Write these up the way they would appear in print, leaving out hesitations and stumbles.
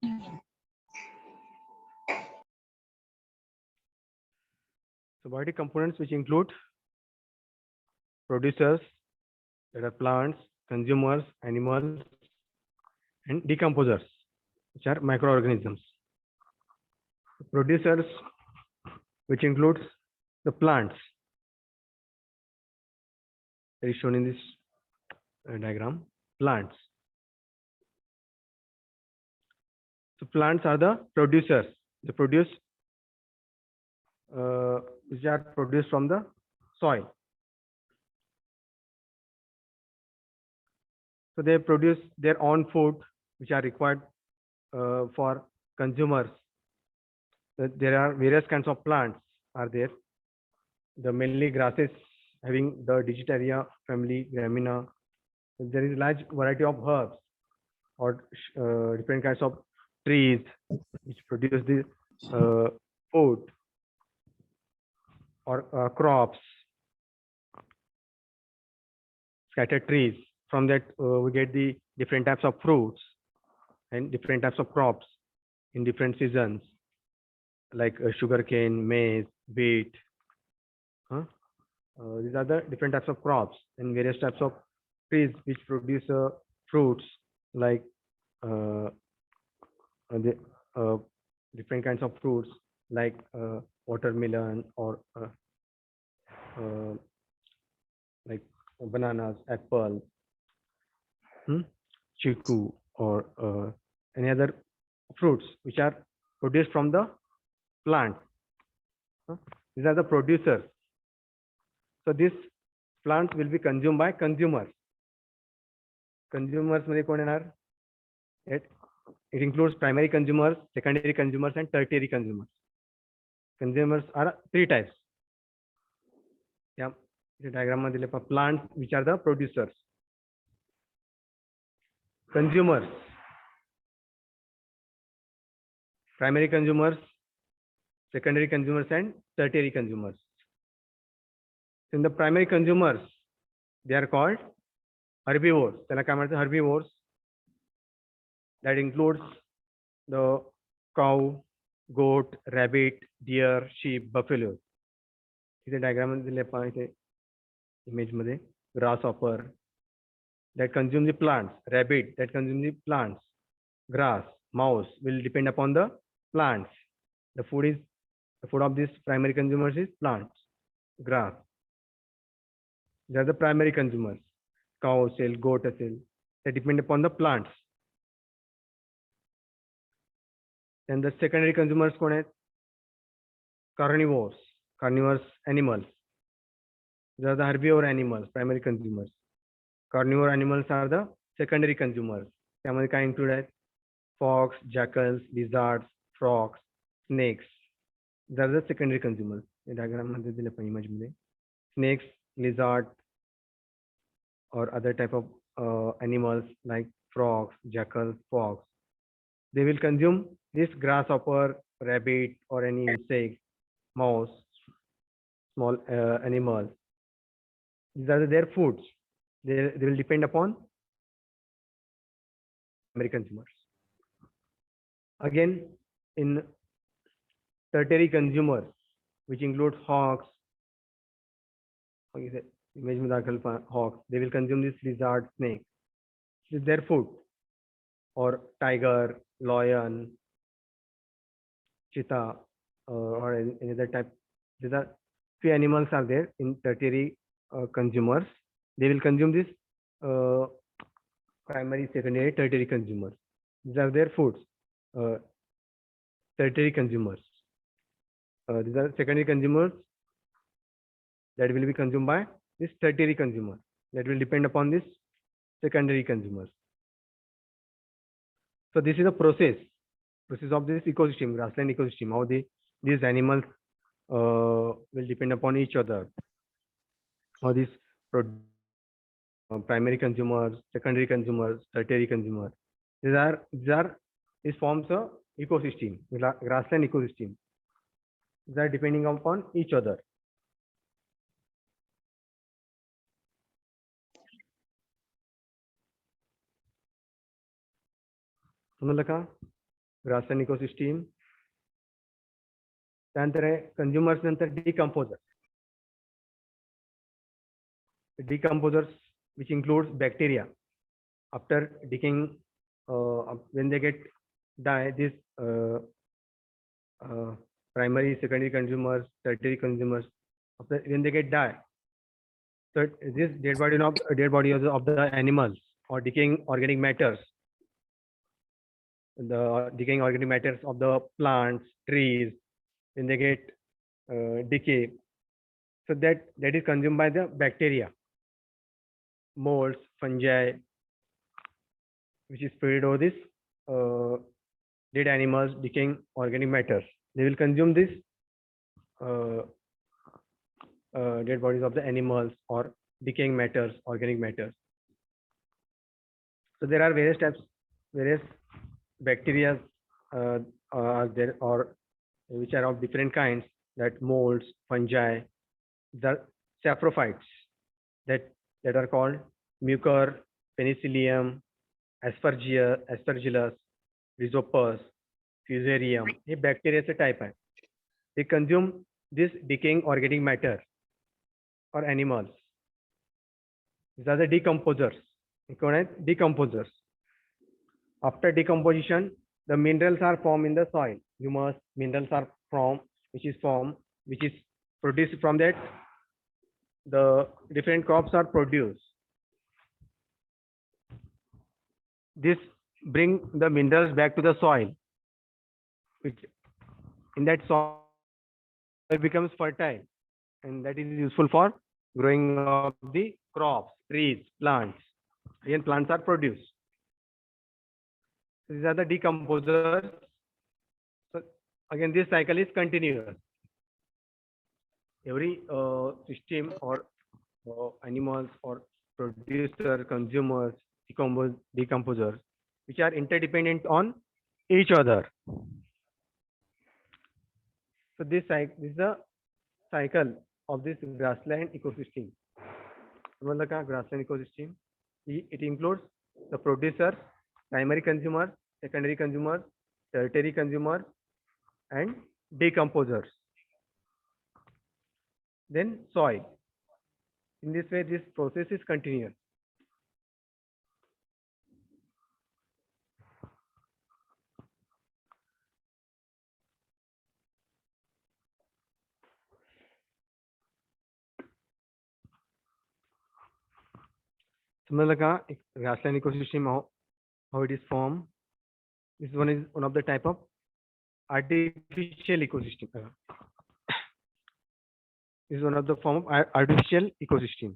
So biotic components which include producers, that are plants, consumers, animals, and decomposers, which are microorganisms. Producers, which includes the plants, that is shown in this diagram, plants. So plants are the producers. They produce, which are produced from the soil. So they produce their own food, which are required for consumers. There are various kinds of plants are there. The mainly grasses having the Digitaria family, Gramina. There is large variety of herbs or different kinds of trees which produce the food or crops, scattered trees. From that, we get the different types of fruits and different types of crops in different seasons, like sugarcane, maize, wheat. These are the different types of crops and various types of trees which produce fruits like the different kinds of fruits like watermelon or like bananas, apple, chiku, or any other fruits which are produced from the plant. These are the producers. So these plants will be consumed by consumers. Consumers मध्ये कोण येणार? It includes primary consumers, secondary consumers, and tertiary consumers. Consumers are three types. Yeah, the diagram मध्ये plants which are the producers. Consumers, primary consumers, secondary consumers, and tertiary consumers. In the primary consumers, they are called herbivores. त्याला काय म्हणतात? Herbivores. That includes the cow, goat, rabbit, deer, sheep, buffalo. इथे diagram मध्ये दिले पहा इथे image मध्ये grasshopper that consume the plants, rabbit that consume the plants, grass, mouse will depend upon the plants. The food of these primary consumers is plants, grass. They are the primary consumers. Cow असेल, goat असेल, they depend upon the plants. Then the secondary consumers कोण आहेत? Carnivorous animals. These are the herbivore animals, primary consumers. Carnivore animals are the secondary consumers. त्यामध्ये काय include आहेत? Fox, jackals, lizards, frogs, snakes. These are the secondary consumers. या diagram मध्ये दिले पण image मध्ये. Snakes, lizard, or other type of animals like frogs, jackals, fox. They will consume this grasshopper, rabbit, or any insect, mouse, small animals. These are their foods. They will depend upon primary consumers. Again, in tertiary consumers, which include hawks, image में दाखल hawks, they will consume this lizard, snake. This is their food. Or tiger, lion, cheetah, or any other type. These are few animals are there in tertiary consumers. They will consume this primary, secondary, tertiary consumers. These are their foods. Tertiary consumers. These are secondary consumers that will be consumed by this tertiary consumer. That will depend upon this secondary consumers. So this is a process of this ecosystem, grassland ecosystem. How these animals will depend upon each other. How these primary consumers, secondary consumers, tertiary consumers. This forms a ecosystem, grassland ecosystem. These are depending upon each other. समझ लगा? grassland ecosystem. त्यानंतर आहे consumers, नंतर decomposers. Decomposers, which includes bacteria. After decaying, when they get die, this primary, secondary consumers, tertiary consumers, after when they get die, so this dead body of the animals or decaying organic matters, the decaying organic matters of the plants, trees, when they get decay, so that is consumed by the bacteria, molds, fungi, which is spread over this dead animals, decaying organic matters. They will consume this dead bodies of the animals or decaying matters, organic matters. So there are various types, various bacteria are there, or which are of different kinds, that molds, fungi, the saprophytes that are called Mucor, Penicillium, Aspergillus, Rhizopus, Fusarium. Hey बॅक्टेरियाचे type आहे. They consume this decaying organic matter or animals. These are the decomposers. कोण आहेत? Decomposers. After decomposition, the minerals are formed in the soil. Humus minerals are formed, which is produced from that. The different crops are produced. This bring the minerals back to the soil, which in that soil becomes fertile, and that is useful for growing of the crops, trees, plants. Again, plants are produced. These are the decomposers. So again, this cycle is continuous. Every system or animals or producer, consumers, decomposers, which are interdependent on each other. So this is the cycle of this grassland ecosystem. Grassland ecosystem, it includes the producers, primary consumers, secondary consumers, tertiary consumers, and decomposers. Then soil. In this way, this process is continuous. Similar grassland ecosystem, how it is formed. This one is one of the type of artificial ecosystem. This is one of the form of artificial ecosystem.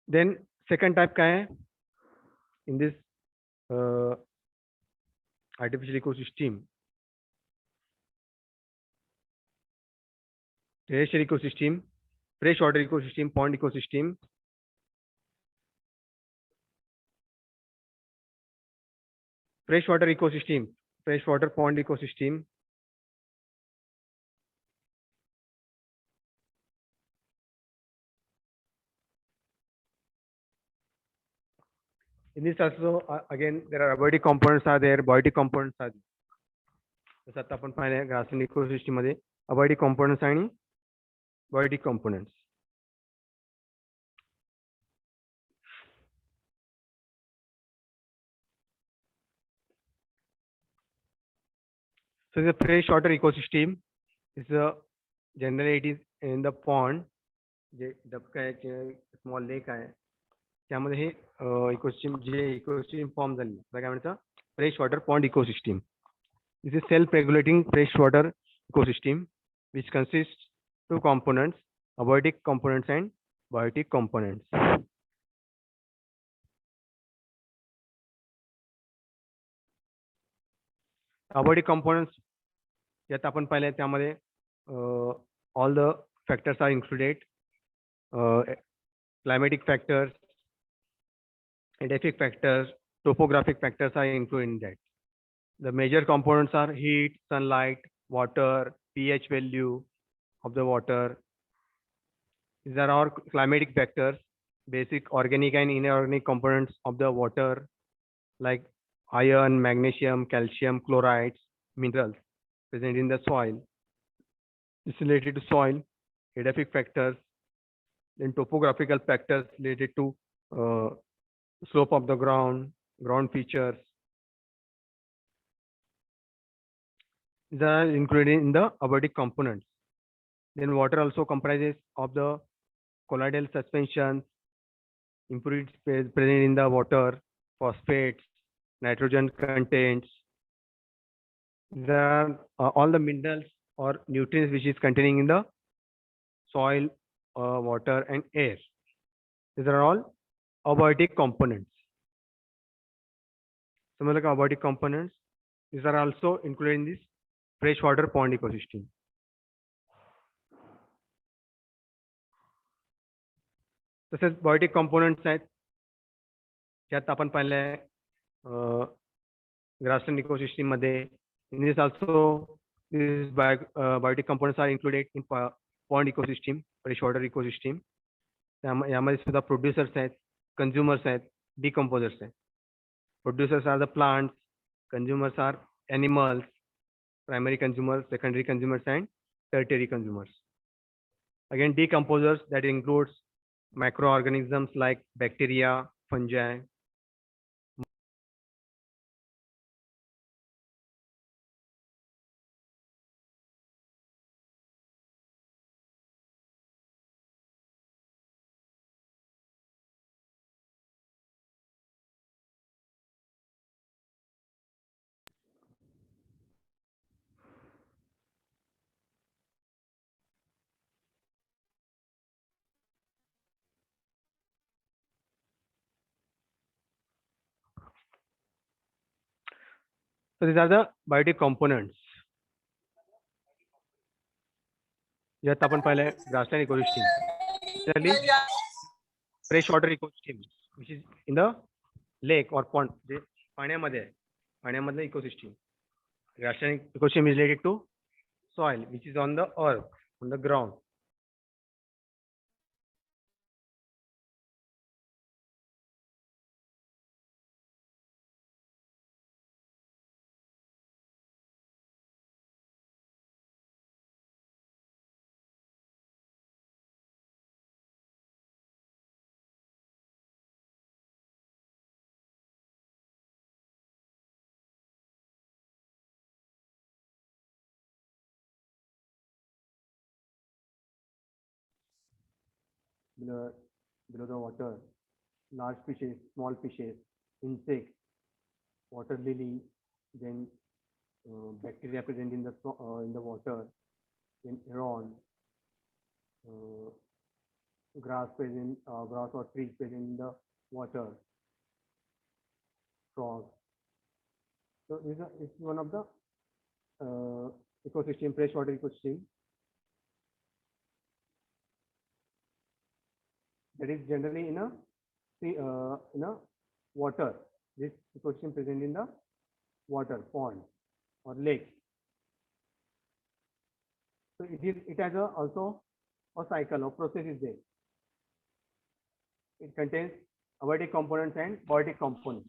Then second type का है? In this artificial ecosystem, terrestrial ecosystem, freshwater ecosystem, pond ecosystem, freshwater pond ecosystem, in this also again there are abiotic components are there, biotic components are there. जसं आता आपण पाहिलं grassland ecosystem मध्ये abiotic components आणि biotic components. So the freshwater ecosystem is generally it is in the pond, जे डबका आहे, small lake आहे, त्यामध्ये हे ecosystem form झाली, त्याला काय म्हणतात? Freshwater pond ecosystem. This is self-regulating freshwater ecosystem, which consists two components, abiotic components and biotic components. Abiotic components, यात आपण पाहिले त्यामध्ये all the factors are included. Climatic factors, edaphic factors, topographic factors are included in that. The major components are heat, sunlight, water, pH value of the water, These are all climatic vectors, basic organic and inorganic components of the water, like iron, magnesium, calcium, chlorides, minerals present in the soil. It's related to soil, edaphic factors, then topographical factors related to uh, slope of the ground, ground features. These are included in the abiotic components. Then water also comprises of the colloidal suspensions, impurities present in the water, phosphates, nitrogen contents. There are all the minerals or nutrients which is containing in the soil, water, and air. These are all abiotic components. Similar to abiotic components, these are also included in this freshwater pond ecosystem. तसेच biotic components आहेत ज्यात आपण पाहिलंय grassland ecosystem मध्ये. In this also, these biotic components are included in pond ecosystem, freshwater ecosystem. यामध्ये सुद्धा producers आहेत, consumers आहेत, decomposers आहेत. Producers are the plants, consumers are animals, primary consumers, secondary consumers, and tertiary consumers. Again, decomposers, that includes microorganisms like bacteria, fungi. So these are the biotic components. ज्यात आपण पाहिलंय grassland ecosystem. Similarly, freshwater ecosystem, which is in the lake or pond, जे पाण्यामध्ये आहे, पाण्यामधलं ecosystem. Grassland ecosystem is related to soil, which is on the earth, on the ground. Below the water, large fishes, small fishes, insects, water lily, then bacteria present in the water, then aeron, grass present, grass or trees present in the water, frogs. So this is one of the ecosystem, freshwater ecosystem, that is generally in a water. This ecosystem present in the water, pond or lake. So it has also a cycle or process is there. It contains abiotic components and biotic components.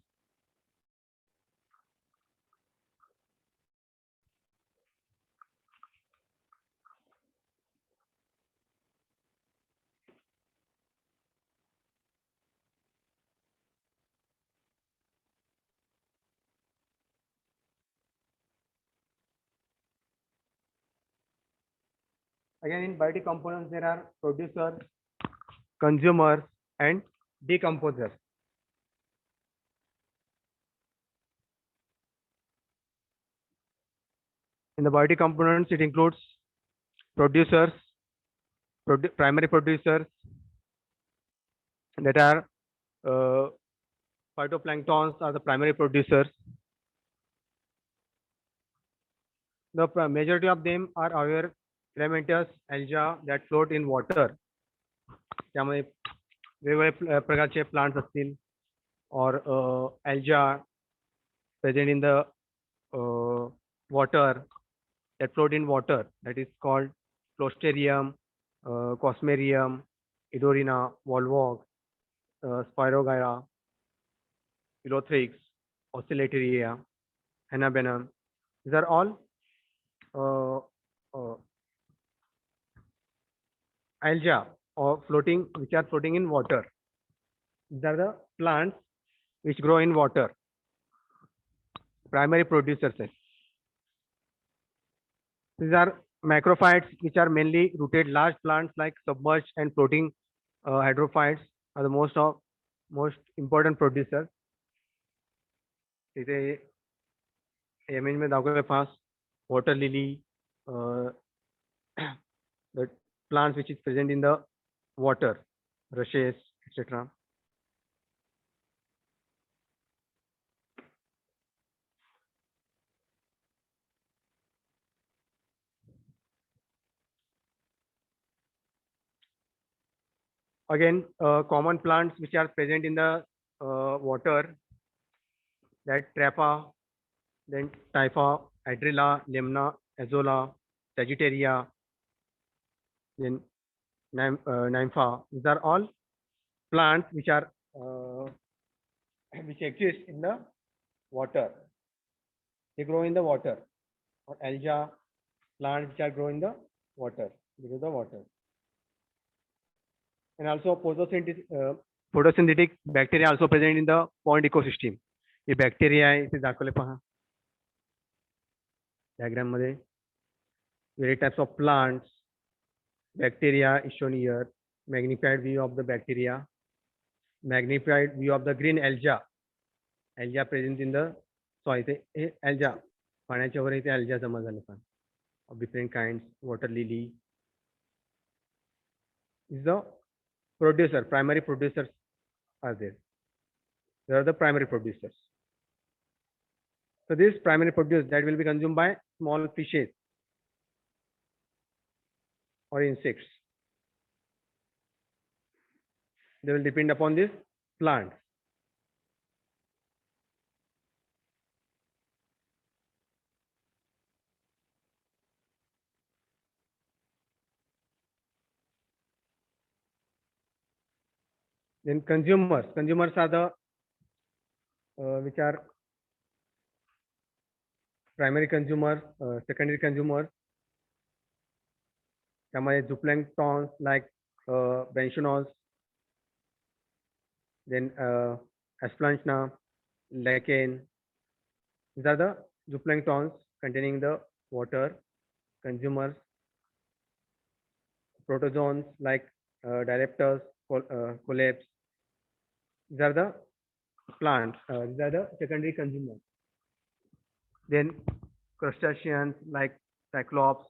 Again, in biotic components, there are producers, consumers, and decomposers. In the biotic components, it includes producers, primary producers that are phytoplanktons are the primary producers. The majority of them are our filamentous algae that float in water. त्यामध्ये वेगवेगळ्या प्रकारचे plants असतील or algae present in the water that float in water, that is called Clostridium, Cosmerium, Idorina, Volvox, Spirogyra, Elothrix, Oscillatoria, Hanabenum. These are all uh, algae or floating, which are floating in water. These are the plants which grow in water, primary producers. These are macrophytes, which are mainly rooted. Large plants like submerged and floating hydrophytes are the most important producers. इथे image में दाखवले पास water lily, uh, the plants which is present in the water, rushes, etc. Again, common plants which are present in the water, that Trappa, then Typha, Hydrilla, Lemna, Azolla, Sagittaria, then Nympha. These are all plants which are which exist in the water. They grow in the water, or alga plants which are grow in the water, because of the water. And also photosynthetic bacteria also present in the pond ecosystem. हे bacteria आहे ते दाखवले पहा diagram मध्ये. Various types of plants, bacteria is shown here. Magnified view of the bacteria, magnified view of the green alga. Alga present in the soil. Hey alga पाण्याच्या वर इथे alga जमा झाले पहा of different kinds. Water lily is the producer. Primary producers are there. They are the primary producers. So this primary produce that will be consumed by small fishes or insects. They will depend upon this plant. Then consumers. Consumers are the which are primary consumers, secondary consumers. त्यामध्ये zooplanktons like benchonos, then Asplanchna, lichen. These are the zooplanktons containing the water. Consumers, protozoans like Dilopters, Collapse. These are the plants. These are the secondary consumers. Then crustaceans like Cyclops,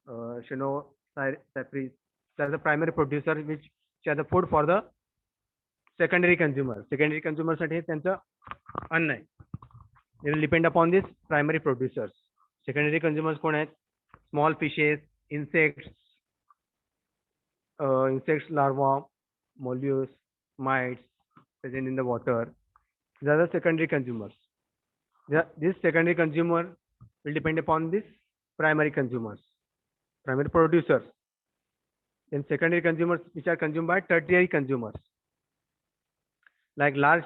Chenopsiphyris. These are the primary producers which are the food for the secondary consumers. Secondary consumers साठी त्यांचं अन्न आहे. They will depend upon these primary producers. Secondary consumers कोण आहेत? Small fishes, insects, insects larvae, mollusks, mites present in the water. These are the secondary consumers. This secondary consumer will depend upon this primary consumers, primary producers. Then secondary consumers which are consumed by tertiary consumers, like large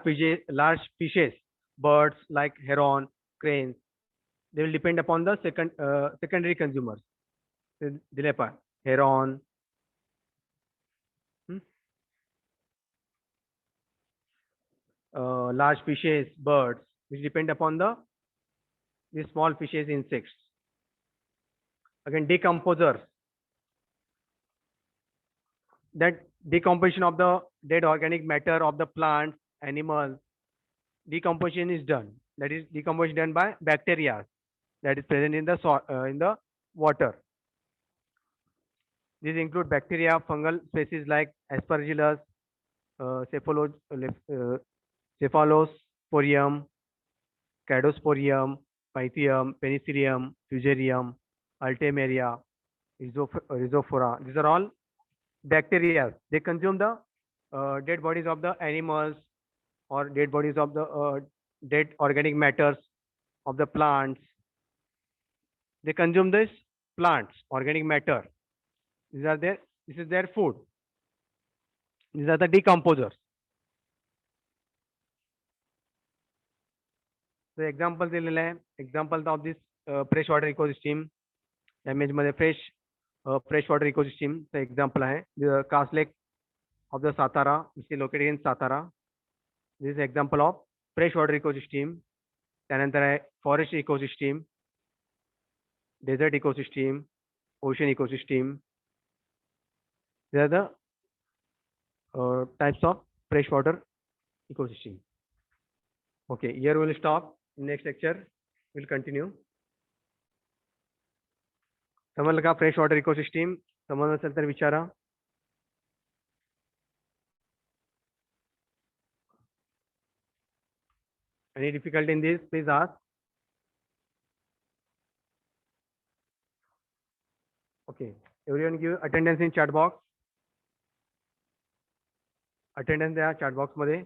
fishes, birds like heron, cranes. They will depend upon the secondary consumers. Dilepa, heron. Large fishes, birds, which depend upon these small fishes, insects. Again, decomposers. That decomposition of the dead organic matter of the plants, animals, decomposition is done. That is decomposition done by bacteria that is present in the water. These include bacteria, fungal species like Aspergillus, Cephalosporium, Cadosporium, Pythium, Penicillium, Fusarium, Altimeria, Rhizophora. These are all bacteria. They consume the dead bodies of the animals or dead bodies of the dead organic matters of the plants. They consume this plants, organic matter. This is their food. These are the decomposers. So example दिलेलं आहे. Examples of this fresh water ecosystem. Image मध्ये fresh water ecosystem चं example आहे. The Cass Lake of the Satara, which is located in Satara. This is example of fresh water ecosystem. त्यानंतर आहे forest ecosystem, desert ecosystem, ocean ecosystem. These are the types of freshwater ecosystem. Okay, here we will stop. Next lecture we'll continue. समजलं का fresh water ecosystem? समजलं असेल तर विचारा. Any difficulty in this? Please ask. Okay, everyone give attendance in chat box. Attendance द्या chat box मध्ये.